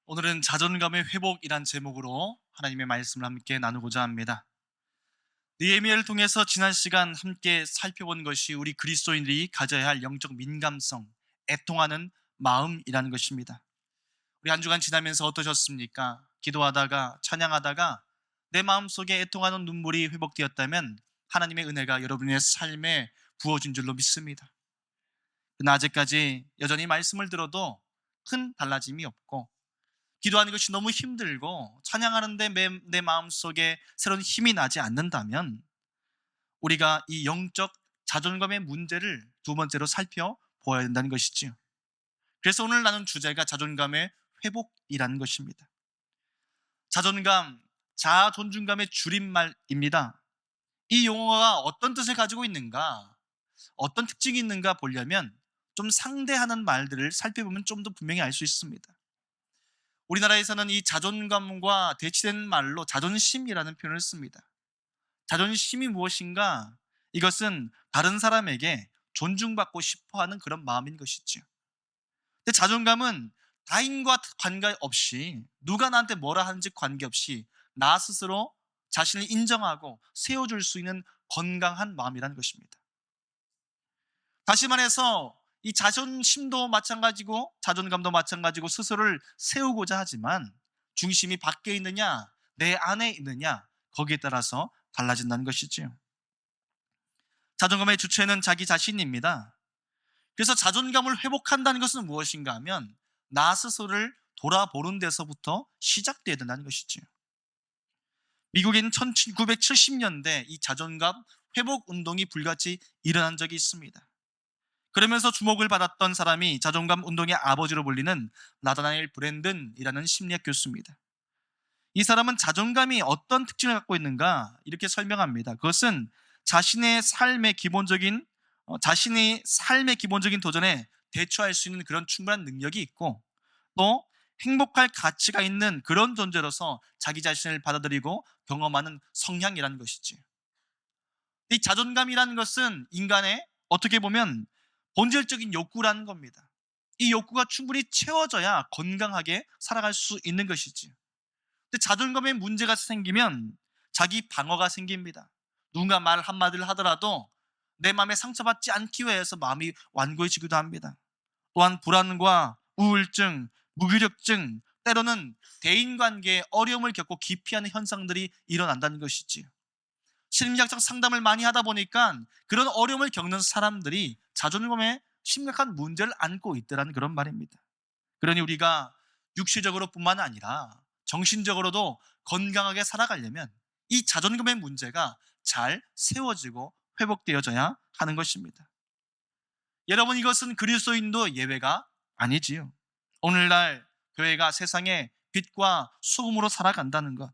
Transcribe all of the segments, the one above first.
오늘은 자존감의 회복이란 제목으로 하나님의 말씀을 함께 나누고자 합니다. 느헤미야를 통해서 지난 시간 함께 살펴본 것이 우리 그리스도인들이 가져야 할 영적 민감성, 애통하는 마음이라는 것입니다. 우리 한 주간 지나면서 어떠셨습니까? 기도하다가 찬양하다가 내 마음속에 애통하는 눈물이 회복되었다면 하나님의 은혜가 여러분의 삶에 부어진 줄로 믿습니다. 그러나 아직까지 여전히 말씀을 들어도 큰 달라짐이 없고 기도하는 것이 너무 힘들고 찬양하는데 내 마음속에 새로운 힘이 나지 않는다면 우리가 이 영적 자존감의 문제를 두 번째로 살펴보아야 된다는 것이지요. 그래서 오늘 나눈 주제가 자존감의 회복이라는 것입니다. 자존감, 자아 존중감의 줄임말입니다. 이 용어가 어떤 뜻을 가지고 있는가, 어떤 특징이 있는가 보려면 좀 상대하는 말들을 살펴보면 좀 더 분명히 알 수 있습니다. 우리나라에서는 이 자존감과 대치되는 말로 자존심이라는 표현을 씁니다. 자존심이 무엇인가? 이것은 다른 사람에게 존중받고 싶어 하는 그런 마음인 것이죠. 근데 자존감은 타인과 관계없이 누가 나한테 뭐라 하는지 관계없이 나 스스로 자신을 인정하고 세워줄 수 있는 건강한 마음이라는 것입니다. 다시 말해서 이 자존심도 마찬가지고 자존감도 마찬가지고 스스로를 세우고자 하지만 중심이 밖에 있느냐 내 안에 있느냐 거기에 따라서 달라진다는 것이지요. 자존감의 주체는 자기 자신입니다. 그래서 자존감을 회복한다는 것은 무엇인가 하면 나 스스로를 돌아보는 데서부터 시작돼야 된다는 것이지요. 미국인 1970년대 이 자존감 회복 운동이 불같이 일어난 적이 있습니다. 그러면서 주목을 받았던 사람이 자존감 운동의 아버지로 불리는 나다나엘 브랜든이라는 심리학 교수입니다. 이 사람은 자존감이 어떤 특징을 갖고 있는가 이렇게 설명합니다. 그것은 자신의 삶의 기본적인 도전에 대처할 수 있는 그런 충분한 능력이 있고 또 행복할 가치가 있는 그런 존재로서 자기 자신을 받아들이고 경험하는 성향이라는 것이지. 이 자존감이라는 것은 인간의 어떻게 보면 본질적인 욕구라는 겁니다. 이 욕구가 충분히 채워져야 건강하게 살아갈 수 있는 것이지. 근데 자존감에 문제가 생기면 자기 방어가 생깁니다. 누군가 말 한마디를 하더라도 내 마음에 상처받지 않기 위해서 마음이 완고해지기도 합니다. 또한 불안과 우울증, 무기력증, 때로는 대인관계에 어려움을 겪고 기피하는 현상들이 일어난다는 것이지. 심리학적 상담을 많이 하다 보니까 그런 어려움을 겪는 사람들이 자존감에 심각한 문제를 안고 있더라는 그런 말입니다. 그러니 우리가 육체적으로 뿐만 아니라 정신적으로도 건강하게 살아가려면 이 자존감의 문제가 잘 세워지고 회복되어져야 하는 것입니다. 여러분, 이것은 그리스도인도 예외가 아니지요. 오늘날 교회가 세상의 빛과 소금으로 살아간다는 것,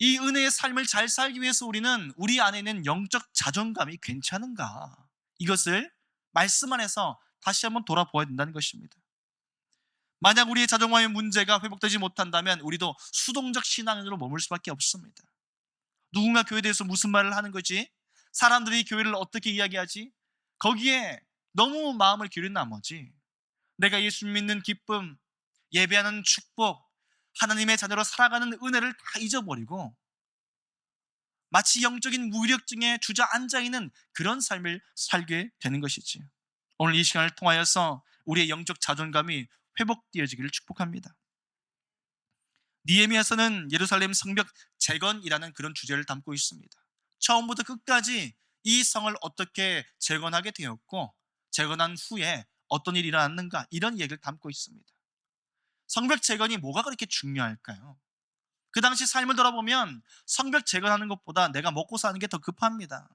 이 은혜의 삶을 잘 살기 위해서 우리는 우리 안에 있는 영적 자존감이 괜찮은가, 이것을 말씀 안에서 다시 한번 돌아보아야 된다는 것입니다. 만약 우리의 자존감의 문제가 회복되지 못한다면 우리도 수동적 신앙으로 머물 수밖에 없습니다. 누군가 교회에 대해서 무슨 말을 하는 거지? 사람들이 교회를 어떻게 이야기하지? 거기에 너무 마음을 기울인 나머지 내가 예수 믿는 기쁨, 예배하는 축복, 하나님의 자녀로 살아가는 은혜를 다 잊어버리고 마치 영적인 무기력증에 주저앉아 있는 그런 삶을 살게 되는 것이지. 오늘 이 시간을 통하여서 우리의 영적 자존감이 회복되어지기를 축복합니다. 느헤미야서는 예루살렘 성벽 재건이라는 그런 주제를 담고 있습니다. 처음부터 끝까지 이 성을 어떻게 재건하게 되었고 재건한 후에 어떤 일이 일어났는가, 이런 얘기를 담고 있습니다. 성벽 재건이 뭐가 그렇게 중요할까요? 그 당시 삶을 돌아보면 성벽 재건하는 것보다 내가 먹고 사는 게 더 급합니다.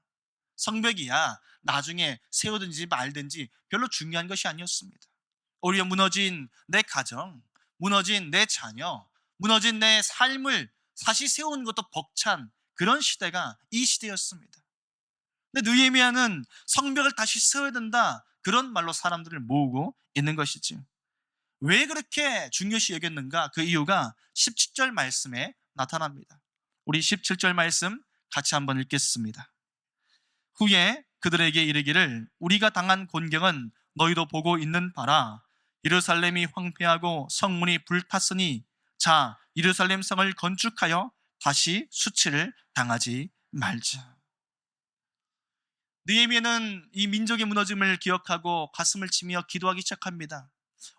성벽이야 나중에 세우든지 말든지 별로 중요한 것이 아니었습니다. 오히려 무너진 내 가정, 무너진 내 자녀, 무너진 내 삶을 다시 세우는 것도 벅찬 그런 시대가 이 시대였습니다. 근데 느헤미야는 성벽을 다시 세워야 된다, 그런 말로 사람들을 모으고 있는 것이지요. 왜 그렇게 중요시 여겼는가? 그 이유가 17절 말씀에 나타납니다. 우리 17절 말씀 같이 한번 읽겠습니다. 후에 그들에게 이르기를 우리가 당한 곤경은 너희도 보고 있는 바라. 예루살렘이 황폐하고 성문이 불탔으니 자 예루살렘 성을 건축하여 다시 수치를 당하지 말자. 느헤미야는 이 민족의 무너짐을 기억하고 가슴을 치며 기도하기 시작합니다.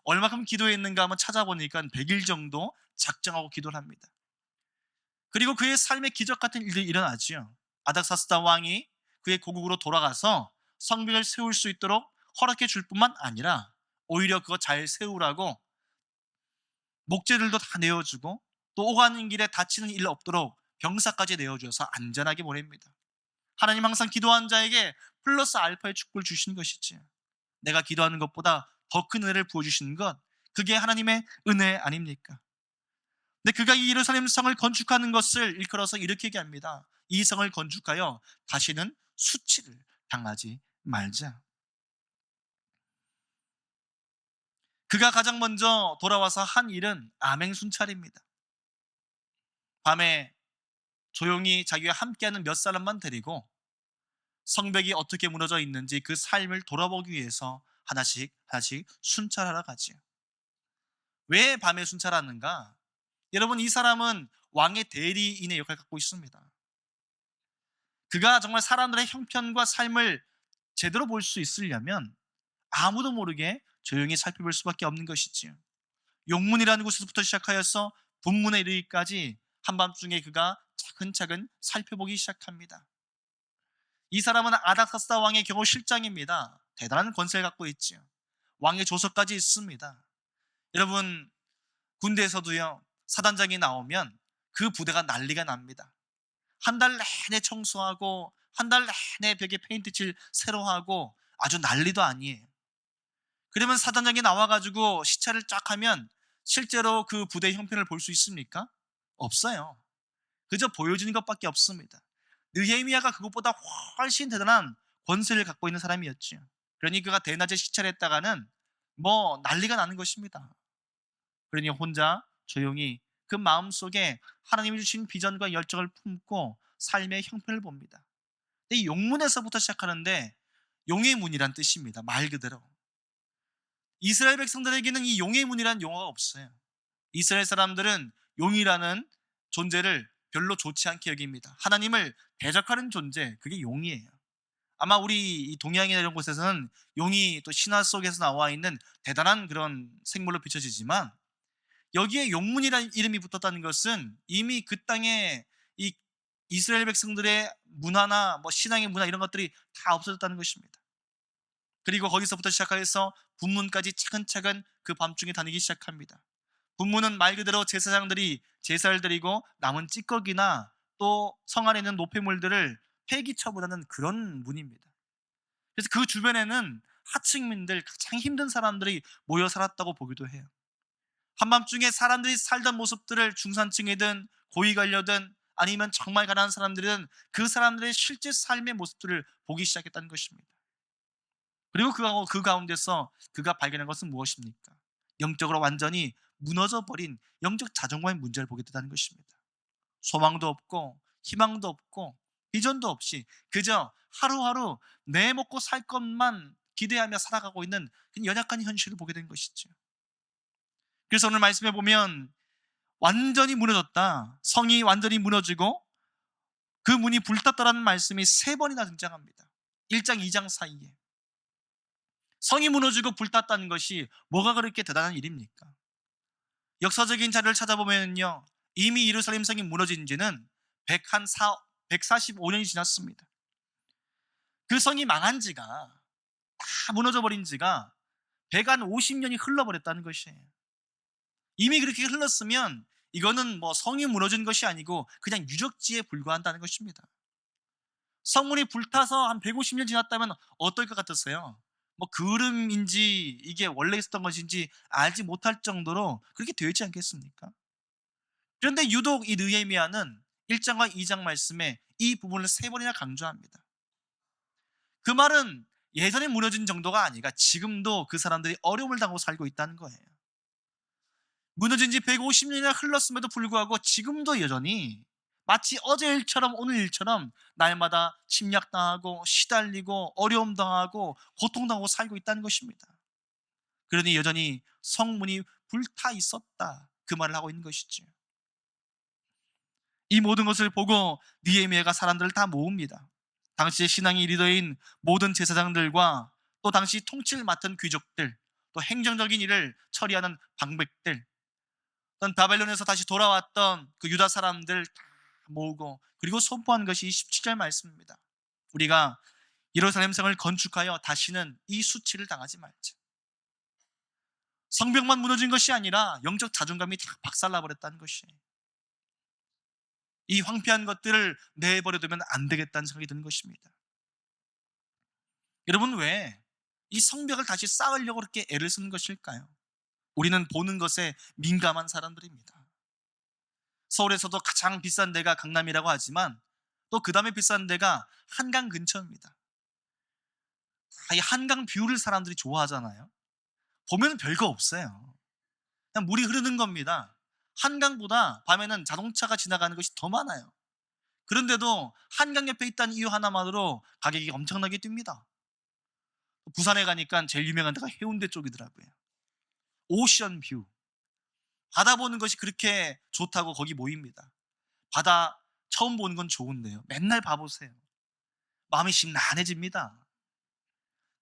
얼마큼 기도했는가 한번 찾아보니까 100일 정도 작정하고 기도를 합니다. 그리고 그의 삶의 기적 같은 일들이 일어나지요. 아닥사스다 왕이 그의 고국으로 돌아가서 성벽을 세울 수 있도록 허락해 줄 뿐만 아니라 오히려 그거 잘 세우라고 목재들도 다 내어주고 또 오가는 길에 다치는 일 없도록 병사까지 내어줘서 안전하게 보냅니다. 하나님 항상 기도한 자에게 플러스 알파의 축복을 주시는 것이지, 내가 기도하는 것보다 더 큰 은혜를 부어주시는 것, 그게 하나님의 은혜 아닙니까? 근데 그가 이 예루살렘 성을 건축하는 것을 일컬어서 이렇게 얘기합니다. 이 성을 건축하여 다시는 수치를 당하지 말자. 그가 가장 먼저 돌아와서 한 일은 암행순찰입니다. 밤에 조용히 자기와 함께하는 몇 사람만 데리고 성벽이 어떻게 무너져 있는지 그 삶을 돌아보기 위해서 하나씩 하나씩 순찰하러 가지요. 왜 밤에 순찰하는가? 여러분, 이 사람은 왕의 대리인의 역할을 갖고 있습니다. 그가 정말 사람들의 형편과 삶을 제대로 볼 수 있으려면 아무도 모르게 조용히 살펴볼 수밖에 없는 것이지요. 용문이라는 곳에서부터 시작하여서 분문에 이르기까지 한밤중에 그가 차근차근 살펴보기 시작합니다. 이 사람은 아닥사스다 왕의 경호 실장입니다. 대단한 권세를 갖고 있지요. 왕의 조서까지 있습니다. 여러분, 군대에서도요, 사단장이 나오면 그 부대가 난리가 납니다. 한 달 내내 청소하고 한 달 내내 벽에 페인트칠 새로 하고 아주 난리도 아니에요. 그러면 사단장이 나와가지고 시찰을 쫙 하면 실제로 그 부대의 형편을 볼 수 있습니까? 없어요. 그저 보여지는 것밖에 없습니다. 느헤미야가 그것보다 훨씬 대단한 권세를 갖고 있는 사람이었죠. 그러니 그가 대낮에 시찰을 했다가는 뭐 난리가 나는 것입니다. 그러니 혼자 조용히 그 마음속에 하나님이 주신 비전과 열정을 품고 삶의 형편을 봅니다. 이 용문에서부터 시작하는데 용의 문이란 뜻입니다. 말 그대로 이스라엘 백성들에게는 이 용의 문이라는 용어가 없어요. 이스라엘 사람들은 용이라는 존재를 별로 좋지 않게 여깁니다. 하나님을 대적하는 존재, 그게 용이에요. 아마 우리 이 동양이나 이런 곳에서는 용이 또 신화 속에서 나와 있는 대단한 그런 생물로 비춰지지만, 여기에 용문이라는 이름이 붙었다는 것은 이미 그 땅에 이 이스라엘 백성들의 문화나 뭐 신앙의 문화 이런 것들이 다 없어졌다는 것입니다. 그리고 거기서부터 시작해서 분문까지 차근차근 그 밤중에 다니기 시작합니다. 분문은 말 그대로 제사장들이 제사를 드리고 남은 찌꺼기나 또 성 안에 있는 노폐물들을 폐기 처분하는 그런 문입니다. 그래서 그 주변에는 하층민들, 가장 힘든 사람들이 모여 살았다고 보기도 해요. 한밤중에 사람들이 살던 모습들을 중산층이든 고위 관료든 아니면 정말 가난한 사람들은 그 사람들의 실제 삶의 모습들을 보기 시작했다는 것입니다. 그리고 그 가운데서 그가 발견한 것은 무엇입니까? 영적으로 완전히 무너져버린 영적 자존감의 문제를 보게 되다는 것입니다. 소망도 없고 희망도 없고 비전도 없이 그저 하루하루 내 먹고 살 것만 기대하며 살아가고 있는 연약한 현실을 보게 된 것이죠. 그래서 오늘 말씀해 보면 완전히 무너졌다, 성이 완전히 무너지고 그 문이 불탔다라는 말씀이 3번이나 등장합니다. 1장 2장 사이에. 성이 무너지고 불탔다는 것이 뭐가 그렇게 대단한 일입니까? 역사적인 자료를 찾아보면요, 이미 예루살렘 성이 무너진 지는 145년이 지났습니다. 그 성이 망한 지가, 다 무너져 버린 지가 150년이 흘러버렸다는 것이에요. 이미 그렇게 흘렀으면 이거는 뭐 성이 무너진 것이 아니고 그냥 유적지에 불과한다는 것입니다. 성문이 불타서 한 150년 지났다면 어떨 것 같으세요? 뭐 그름인지 이게 원래 있었던 것인지 알지 못할 정도로 그렇게 되어 있지 않겠습니까? 그런데 유독 이 느헤미야는 1장과 2장 말씀에 이 부분을 3번이나 강조합니다. 그 말은 예전에 무너진 정도가 아니라 지금도 그 사람들이 어려움을 당하고 살고 있다는 거예요. 무너진 지 150년이나 흘렀음에도 불구하고 지금도 여전히 마치 어제 일처럼 오늘 일처럼 날마다 침략당하고 시달리고 어려움 당하고 고통당하고 살고 있다는 것입니다. 그러니 여전히 성문이 불타 있었다, 그 말을 하고 있는 것이죠. 이 모든 것을 보고 느헤미야가 사람들을 다 모읍니다. 당시의 신앙의 리더인 모든 제사장들과 또 당시 통치를 맡은 귀족들, 또 행정적인 일을 처리하는 방백들, 또 바벨론에서 다시 돌아왔던 그 유다 사람들 다 모으고, 그리고 선포한 것이 17절 말씀입니다. 우리가 예루살렘 성을 건축하여 다시는 이 수치를 당하지 말자. 성벽만 무너진 것이 아니라 영적 자존감이 다 박살나 버렸다는 것이에요. 이 황폐한 것들을 내버려두면 안 되겠다는 생각이 드는 것입니다. 여러분, 왜 이 성벽을 다시 쌓으려고 그렇게 애를 쓰는 것일까요? 우리는 보는 것에 민감한 사람들입니다. 서울에서도 가장 비싼 데가 강남이라고 하지만 또 그 다음에 비싼 데가 한강 근처입니다. 이 한강 뷰를 사람들이 좋아하잖아요. 보면 별거 없어요. 그냥 물이 흐르는 겁니다. 한강보다 밤에는 자동차가 지나가는 것이 더 많아요. 그런데도 한강 옆에 있다는 이유 하나만으로 가격이 엄청나게 뜁니다. 부산에 가니까 제일 유명한 데가 해운대 쪽이더라고요. 오션 뷰, 바다 보는 것이 그렇게 좋다고 거기 모입니다. 바다 처음 보는 건 좋은데요, 맨날 봐보세요. 마음이 심란해집니다.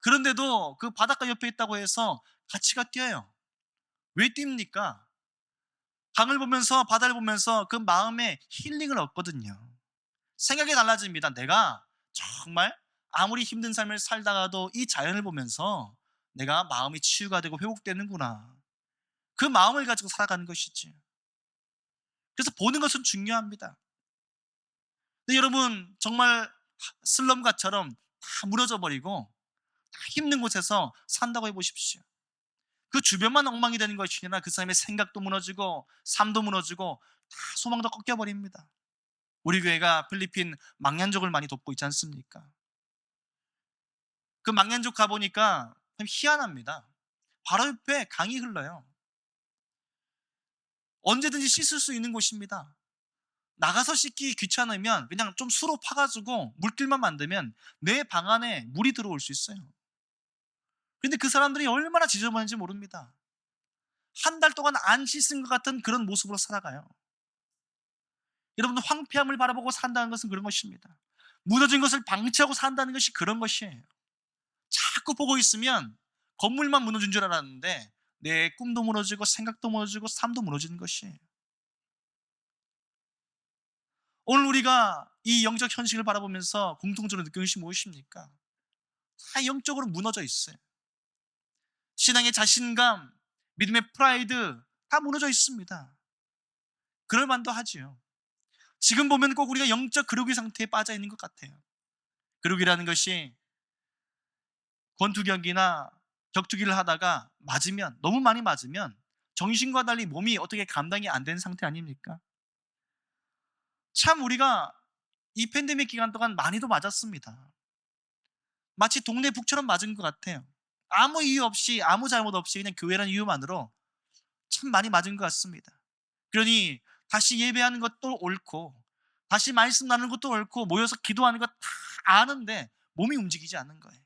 그런데도 그 바닷가 옆에 있다고 해서 가치가 뛰어요. 왜 뜁니까? 강을 보면서, 바다를 보면서 그 마음에 힐링을 얻거든요. 생각이 달라집니다. 내가 정말 아무리 힘든 삶을 살다가도 이 자연을 보면서 내가 마음이 치유가 되고 회복되는구나, 그 마음을 가지고 살아가는 것이지. 그래서 보는 것은 중요합니다. 근데 여러분, 정말 슬럼가처럼 다 무너져 버리고 다 힘든 곳에서 산다고 해보십시오. 그 주변만 엉망이 되는 것이 아니라 그 사람의 생각도 무너지고 삶도 무너지고 다 소망도 꺾여버립니다. 우리 교회가 필리핀 망년족을 많이 돕고 있지 않습니까? 그 망년족 가보니까 참 희한합니다. 바로 옆에 강이 흘러요. 언제든지 씻을 수 있는 곳입니다. 나가서 씻기 귀찮으면 그냥 좀 수로 파가지고 물길만 만들면 내 방 안에 물이 들어올 수 있어요. 근데 그 사람들이 얼마나 지저분한지 모릅니다. 한 달 동안 안 씻은 것 같은 그런 모습으로 살아가요. 여러분, 황폐함을 바라보고 산다는 것은 그런 것입니다. 무너진 것을 방치하고 산다는 것이 그런 것이에요. 자꾸 보고 있으면 건물만 무너진 줄 알았는데 내 꿈도 무너지고 생각도 무너지고 삶도 무너지는 것이에요. 오늘 우리가 이 영적 현실을 바라보면서 공통적으로 느끼는 것이 무엇입니까? 다 영적으로 무너져 있어요. 신앙의 자신감, 믿음의 프라이드 다 무너져 있습니다. 그럴 만도 하지요. 지금 보면 꼭 우리가 영적 그루기 상태에 빠져 있는 것 같아요. 그루기라는 것이 권투경기나 격투기를 하다가 맞으면, 너무 많이 맞으면 정신과 달리 몸이 어떻게 감당이 안 되는 상태 아닙니까? 참 우리가 이 팬데믹 기간 동안 많이도 맞았습니다. 마치 동네 북처럼 맞은 것 같아요. 아무 이유 없이, 아무 잘못 없이 그냥 교회라는 이유만으로 참 많이 맞은 것 같습니다. 그러니 다시 예배하는 것도 옳고 다시 말씀 나누는 것도 옳고 모여서 기도하는 것 다 아는데 몸이 움직이지 않는 거예요.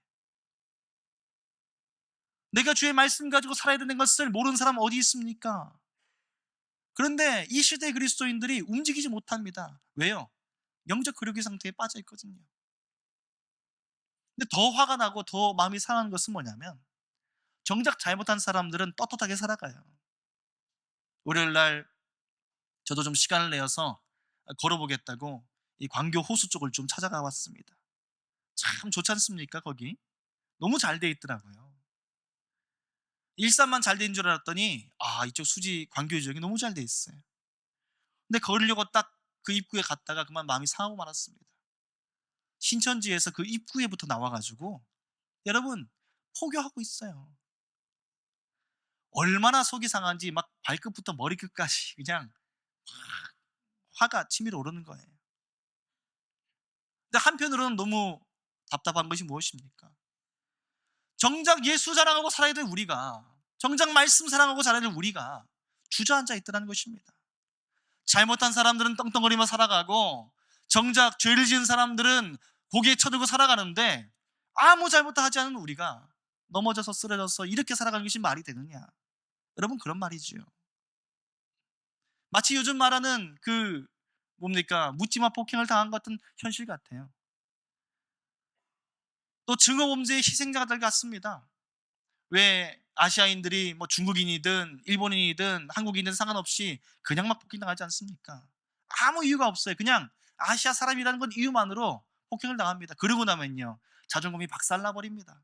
내가 주의 말씀 가지고 살아야 되는 것을 모르는 사람 어디 있습니까? 그런데 이 시대의 그리스도인들이 움직이지 못합니다. 왜요? 영적 그루기 상태에 빠져 있거든요. 근데 더 화가 나고 더 마음이 상한 것은 뭐냐면, 정작 잘못한 사람들은 떳떳하게 살아가요. 월요일 날 저도 좀 시간을 내어서 걸어보겠다고 이 광교 호수 쪽을 좀 찾아가 봤습니다. 참 좋지 않습니까? 거기 너무 잘 돼 있더라고요. 일산만 잘 된 줄 알았더니 이쪽 수지 광교 지역이 너무 잘 돼 있어요. 근데 걸으려고 딱 그 입구에 갔다가 그만 마음이 상하고 말았습니다. 신천지에서 그 입구에부터 나와가지고 여러분 포교하고 있어요. 얼마나 속이 상한지 막 발끝부터 머리끝까지 그냥 화가 치밀어 오르는 거예요. 근데 한편으로는 너무 답답한 것이 무엇입니까? 정작 예수 자랑하고 살아야 될 우리가, 정작 말씀 사랑하고 살아야 될 우리가 주저앉아 있더라는 것입니다. 잘못한 사람들은 떵떵거리며 살아가고 정작 죄를 지은 사람들은 고개 쳐들고 살아가는데 아무 잘못도 하지 않은 우리가 넘어져서 쓰러져서 이렇게 살아가는 것이 말이 되느냐? 여러분, 그런 말이지요. 마치 요즘 말하는 그 뭡니까? 묻지마 폭행을 당한 것 같은 현실 같아요. 또 증오범죄의 희생자들 같습니다. 왜 아시아인들이 뭐 중국인이든 일본인이든 한국인이든 상관없이 그냥 막 폭행당하지 않습니까? 아무 이유가 없어요. 그냥 아시아 사람이라는 건 이유만으로 폭행을 당합니다. 그러고 나면요, 자존감이 박살나 버립니다.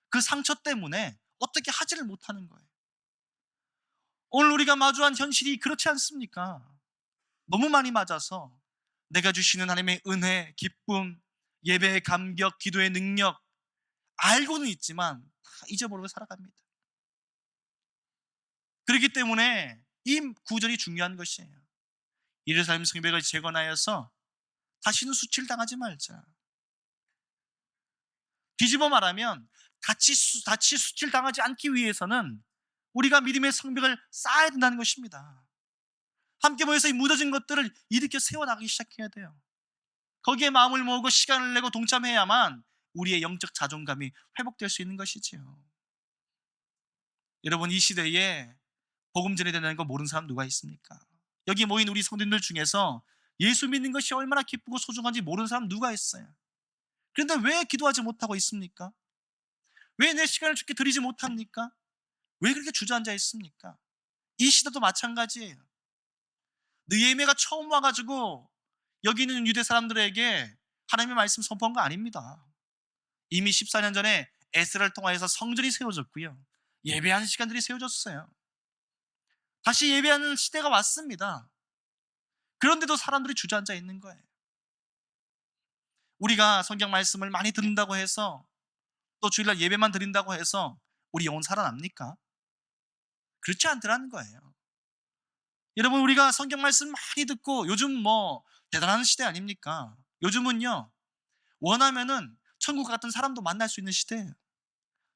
그 상처 때문에 어떻게 하지를 못하는 거예요. 오늘 우리가 마주한 현실이 그렇지 않습니까? 너무 많이 맞아서 내가 주시는 하나님의 은혜, 기쁨, 예배의 감격, 기도의 능력 알고는 있지만 다 잊어버리고 살아갑니다. 그렇기 때문에 이 구절이 중요한 것이에요. 예루살렘 성벽을 재건하여서 다시는 수치를 당하지 말자. 뒤집어 말하면 다치 수치를 당하지 않기 위해서는 우리가 믿음의 성벽을 쌓아야 된다는 것입니다. 함께 모여서 이 무너진 것들을 일으켜 세워나가기 시작해야 돼요. 거기에 마음을 모으고 시간을 내고 동참해야만 우리의 영적 자존감이 회복될 수 있는 것이지요. 여러분, 이 시대에 복음 전해야 된다는 거 모르는 사람 누가 있습니까? 여기 모인 우리 성도님들 중에서 예수 믿는 것이 얼마나 기쁘고 소중한지 모르는 사람 누가 있어요? 그런데 왜 기도하지 못하고 있습니까? 왜 내 시간을 주께 드리지 못합니까? 왜 그렇게 주저앉아 있습니까? 이 시대도 마찬가지예요. 느헤미야가 처음 와가지고 여기 있는 유대 사람들에게 하나님의 말씀 선포한 거 아닙니다. 이미 14년 전에 에스라를 통하여서 성전이 세워졌고요, 예배하는 시간들이 세워졌어요. 다시 예배하는 시대가 왔습니다. 그런데도 사람들이 주저앉아 있는 거예요. 우리가 성경 말씀을 많이 듣는다고 해서 또 주일날 예배만 드린다고 해서 우리 영혼 살아납니까? 그렇지 않더라는 거예요. 여러분, 우리가 성경 말씀 많이 듣고 요즘 뭐 대단한 시대 아닙니까? 요즘은요, 원하면은 천국 같은 사람도 만날 수 있는 시대예요.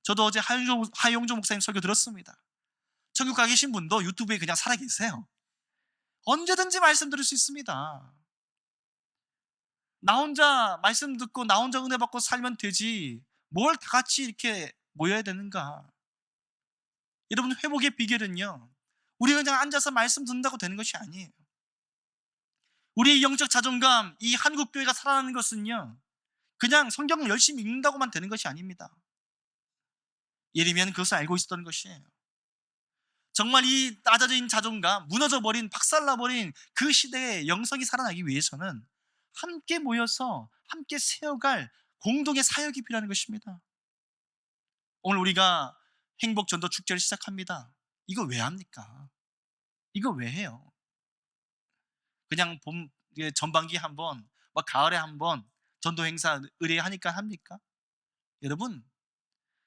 저도 어제 하용조 목사님 설교 들었습니다. 천국 가 계신 분도 유튜브에 그냥 살아 계세요. 언제든지 말씀 들을 수 있습니다. 나 혼자 말씀 듣고 나 혼자 은혜 받고 살면 되지 뭘 다 같이 이렇게 모여야 되는가? 여러분, 회복의 비결은요, 우리가 그냥 앉아서 말씀 듣는다고 되는 것이 아니에요. 우리의 영적 자존감, 이 한국교회가 살아나는 것은요, 그냥 성경을 열심히 읽는다고만 되는 것이 아닙니다. 예레미야는 그것을 알고 있었던 것이에요. 정말 이 낮아진 자존감, 무너져버린, 박살나버린 그 시대의 영성이 살아나기 위해서는 함께 모여서 함께 세워갈 공동의 사역이 필요한 것입니다. 오늘 우리가 행복전도 축제를 시작합니다. 이거 왜 합니까? 이거 왜 해요? 그냥 전반기 한번, 막 가을에 한번 전도 행사 의뢰하니까 합니까? 여러분,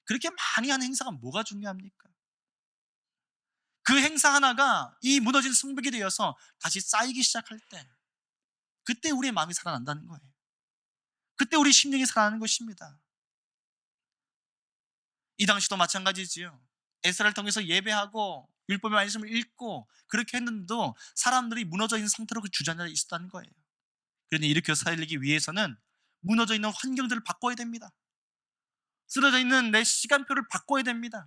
그렇게 많이 하는 행사가 뭐가 중요합니까? 그 행사 하나가 이 무너진 성벽이 되어서 다시 쌓이기 시작할 때, 그때 우리의 마음이 살아난다는 거예요. 그때 우리 심령이 살아나는 것입니다. 이 당시도 마찬가지지요. 에스라를 통해서 예배하고 율법의 말씀을 읽고 그렇게 했는데도 사람들이 무너져 있는 상태로 그 주저앉아 있었다는 거예요. 그런데 일으켜 살리기 위해서는 무너져 있는 환경들을 바꿔야 됩니다. 쓰러져 있는 내 시간표를 바꿔야 됩니다.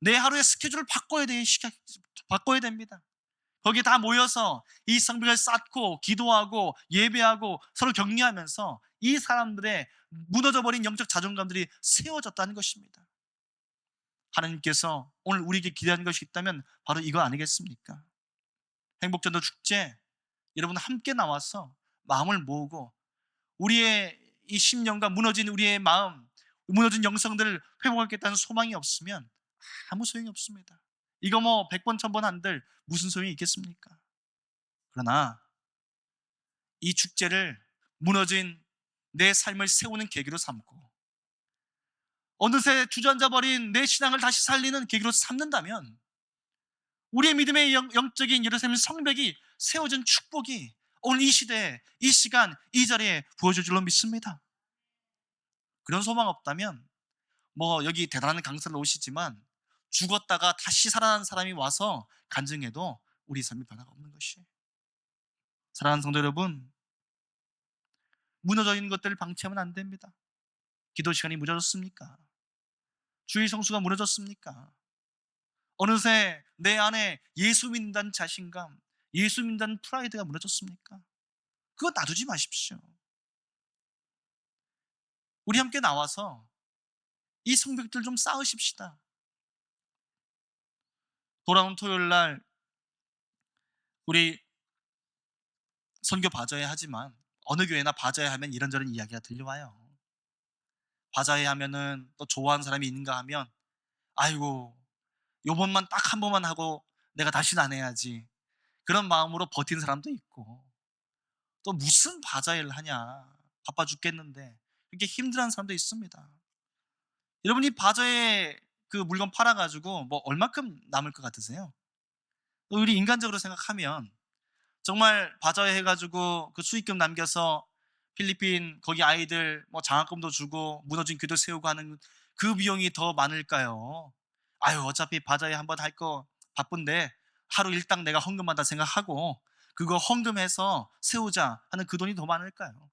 내 하루의 스케줄을 바꿔야 됩니다. 거기에 다 모여서 이 성벽을 쌓고 기도하고 예배하고 서로 격려하면서 이 사람들의 무너져버린 영적 자존감들이 세워졌다는 것입니다. 하나님께서 오늘 우리에게 기대하는 것이 있다면 바로 이거 아니겠습니까? 행복전도 축제, 여러분 함께 나와서 마음을 모으고 우리의 이 심령과 무너진 우리의 마음, 무너진 영성들을 회복하겠다는 소망이 없으면 아무 소용이 없습니다. 이거 뭐 100번 1000번 한들 무슨 소용이 있겠습니까? 그러나 이 축제를 무너진 내 삶을 세우는 계기로 삼고 어느새 주저앉아 버린 내 신앙을 다시 살리는 계기로 삼는다면 우리의 믿음의 영적인 예루살렘 성벽이 세워진 축복이 오늘 이 시대에, 이 시간, 이 자리에 부어질 줄로 믿습니다. 그런 소망 없다면 뭐 여기 대단한 강사를 오시지만 죽었다가 다시 살아난 사람이 와서 간증해도 우리 삶이 변화가 없는 것이에요. 사랑하는 성도 여러분, 무너져 있는 것들을 방치하면 안 됩니다. 기도 시간이 무너졌습니까? 주의 성수가 무너졌습니까? 어느새 내 안에 예수 믿는다는 자신감, 예수 믿는다는 프라이드가 무너졌습니까? 그거 놔두지 마십시오. 우리 함께 나와서 이 성벽들 좀 쌓으십시다. 돌아온 토요일 날 우리 선교 바자회 하지만 어느 교회나 바자회 하면 이런저런 이야기가 들려와요. 바자회 하면은 또 좋아하는 사람이 있는가 하면 아이고 요번만 딱 한 번만 하고 내가 다시는 안 해야지, 그런 마음으로 버티는 사람도 있고, 또 무슨 바자회를 하냐 바빠 죽겠는데 이렇게 힘들어하는 사람도 있습니다. 여러분이 바자회 그 물건 팔아가지고 뭐 얼마큼 남을 것 같으세요? 우리 인간적으로 생각하면 정말 바자회 해가지고 그 수익금 남겨서 필리핀 거기 아이들 뭐 장학금도 주고 무너진 교도 세우고 하는 그 비용이 더 많을까요? 아유 어차피 바자회 한번 할 거 바쁜데 하루 일당 내가 헌금한다 생각하고 그거 헌금해서 세우자 하는 그 돈이 더 많을까요?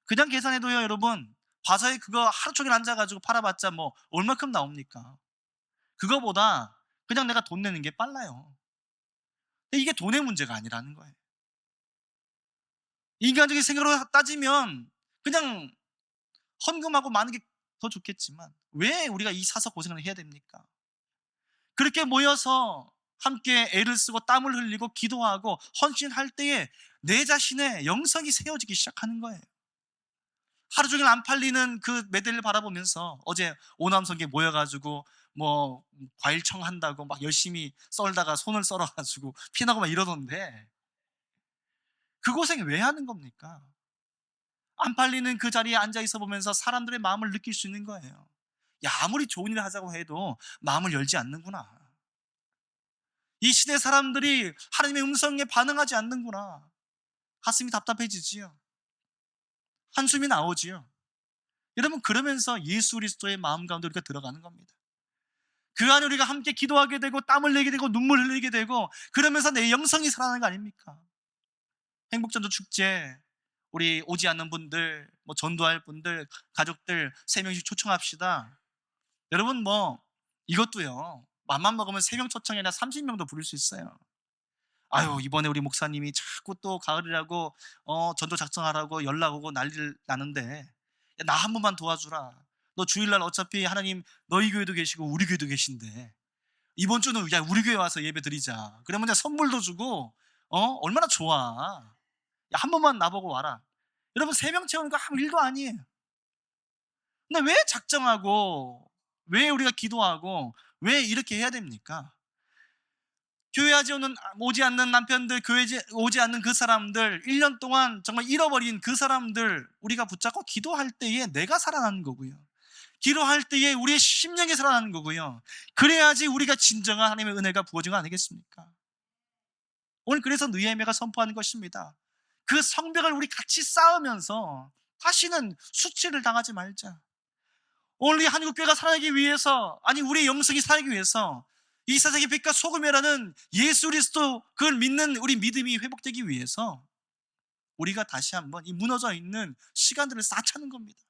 그냥 계산해도요 여러분, 바자회 그거 하루 종일 앉아가지고 팔아봤자 뭐 얼마큼 나옵니까? 그거보다 그냥 내가 돈 내는 게 빨라요. 근데 이게 돈의 문제가 아니라는 거예요. 인간적인 생각으로 따지면 그냥 헌금하고 마는 게 더 좋겠지만 왜 우리가 이 사서 고생을 해야 됩니까? 그렇게 모여서 함께 애를 쓰고 땀을 흘리고 기도하고 헌신할 때에 내 자신의 영성이 세워지기 시작하는 거예요. 하루 종일 안 팔리는 그 매대를 바라보면서 어제 오남성계 모여가지고 뭐 과일청 한다고 막 열심히 썰다가 손을 썰어가지고 피나고 막 이러던데 그 고생 왜 하는 겁니까? 안 팔리는 그 자리에 앉아 있어 보면서 사람들의 마음을 느낄 수 있는 거예요. 야, 아무리 좋은 일을 하자고 해도 마음을 열지 않는구나. 이 시대 사람들이 하나님의 음성에 반응하지 않는구나. 가슴이 답답해지지요. 한숨이 나오지요. 여러분, 그러면서 예수 그리스도의 마음 가운데 우리가 들어가는 겁니다. 그 안에 우리가 함께 기도하게 되고 땀을 내게 되고 눈물 흘리게 되고 그러면서 내 영성이 살아나는 거 아닙니까? 행복전도 축제 우리 오지 않는 분들, 뭐 전도할 분들, 가족들 3명씩 초청합시다. 여러분 뭐 이것도요 맘만 먹으면 3명 초청이 아니라 30명도 부를 수 있어요. 아유 이번에 우리 목사님이 자꾸 또 가을이라고 전도 작성하라고 연락 오고 난리를 나는데 나 한 번만 도와주라. 너 주일날 어차피 하나님 너희 교회도 계시고 우리 교회도 계신데 이번 주는 야 우리 교회 와서 예배 드리자. 그러면 이제 선물도 주고 얼마나 좋아. 야, 한 번만 나보고 와라. 여러분 3명 채우는 거 아무 일도 아니에요. 근데 왜 작정하고 왜 우리가 기도하고 왜 이렇게 해야 됩니까? 교회 오지 않는 남편들, 교회 오지 않는 그 사람들, 1년 동안 정말 잃어버린 그 사람들 우리가 붙잡고 기도할 때에 내가 살아나는 거고요. 기도할 때에 우리의 심령이 살아나는 거고요. 그래야지 우리가 진정한 하나님의 은혜가 부어진 거 아니겠습니까? 오늘 그래서 느헤미야가 선포하는 것입니다. 그 성벽을 우리 같이 쌓으면서 다시는 수치를 당하지 말자. 오늘 이 한국교회가 살아나기 위해서, 아니 우리의 영성이 살기 위해서 이 세상의 빛과 소금이라는 예수 그리스도 그걸 믿는 우리 믿음이 회복되기 위해서 우리가 다시 한번 이 무너져 있는 시간들을 쌓자는 겁니다.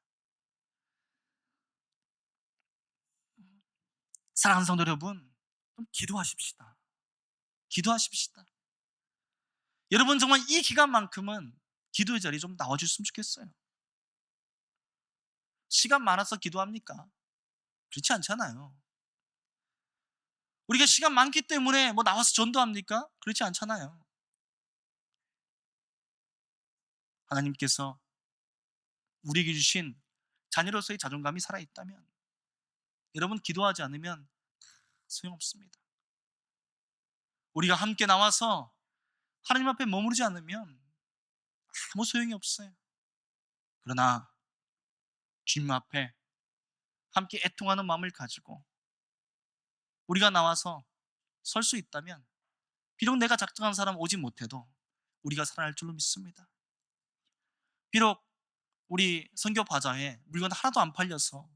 사랑하는 성도 여러분, 좀 기도하십시다. 기도하십시다. 여러분 정말 이 기간만큼은 기도의 자리 좀 나와주셨으면 좋겠어요. 시간 많아서 기도합니까? 그렇지 않잖아요. 우리가 시간 많기 때문에 뭐 나와서 전도합니까? 그렇지 않잖아요. 하나님께서 우리에게 주신 자녀로서의 자존감이 살아있다면 여러분 기도하지 않으면 소용없습니다. 우리가 함께 나와서 하나님 앞에 머무르지 않으면 아무 소용이 없어요. 그러나 주님 앞에 함께 애통하는 마음을 가지고 우리가 나와서 설 수 있다면 비록 내가 작정한 사람 오지 못해도 우리가 살아날 줄로 믿습니다. 비록 우리 선교 바자회 물건 하나도 안 팔려서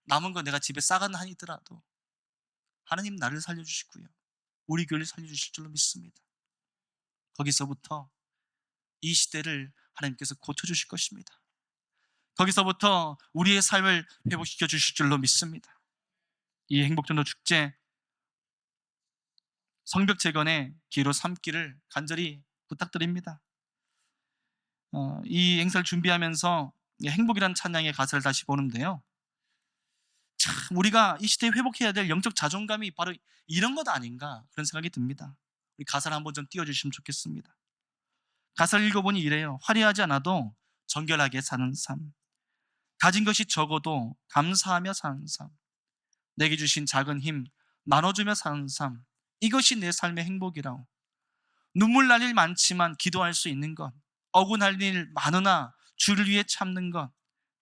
남은 거 내가 집에 싸가는 한이더라도 하나님 나를 살려주시고요 우리 교회를 살려주실 줄로 믿습니다. 거기서부터 이 시대를 하나님께서 고쳐주실 것입니다. 거기서부터 우리의 삶을 회복시켜 주실 줄로 믿습니다. 이 행복전도 축제 성벽 재건의 기회로 삼기를 간절히 부탁드립니다. 이 행사를 준비하면서 행복이라는 찬양의 가사를 다시 보는데요. 참 우리가 이 시대에 회복해야 될 영적 자존감이 바로 이런 것 아닌가 그런 생각이 듭니다. 우리 가사를 한번 좀 띄워주시면 좋겠습니다. 가사를 읽어보니 이래요. 화려하지 않아도 정결하게 사는 삶, 가진 것이 적어도 감사하며 사는 삶, 내게 주신 작은 힘 나눠주며 사는 삶, 이것이 내 삶의 행복이라고. 눈물 날 일 많지만 기도할 수 있는 것, 억울할 일 많으나 주를 위해 참는 것,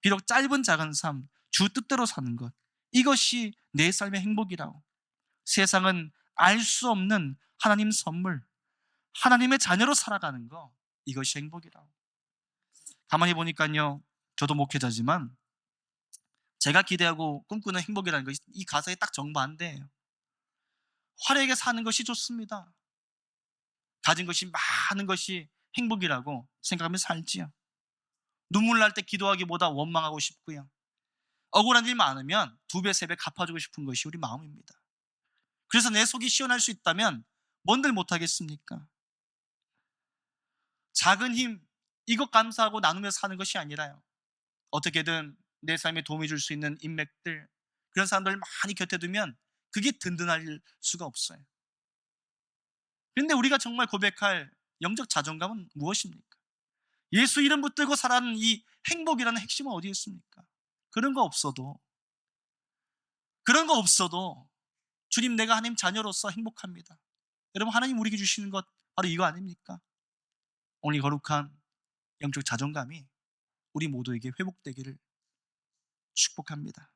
비록 짧은 작은 삶, 주 뜻대로 사는 것, 이것이 내 삶의 행복이라고. 세상은 알 수 없는 하나님 선물, 하나님의 자녀로 살아가는 것, 이것이 행복이라고. 가만히 보니까요, 저도 목회자지만 제가 기대하고 꿈꾸는 행복이라는 것이 이 가사에 딱 정반대예요. 화려하게 사는 것이 좋습니다. 가진 것이 많은 것이 행복이라고 생각하며 살지요. 눈물 날 때 기도하기보다 원망하고 싶고요. 억울한 일 많으면 2배, 3배 갚아주고 싶은 것이 우리 마음입니다. 그래서 내 속이 시원할 수 있다면 뭔들 못하겠습니까? 작은 힘, 이것 감사하고 나누며 사는 것이 아니라요. 어떻게든 내 삶에 도움이 줄 수 있는 인맥들, 그런 사람들 많이 곁에 두면 그게 든든할 수가 없어요. 그런데 우리가 정말 고백할 영적 자존감은 무엇입니까? 예수 이름 붙들고 살아가는 이 행복이라는 핵심은 어디에 있습니까? 그런 거 없어도 주님 내가 하나님 자녀로서 행복합니다. 여러분 하나님 우리에게 주시는 것 바로 이거 아닙니까? 오늘 거룩한 영적 자존감이 우리 모두에게 회복되기를 축복합니다.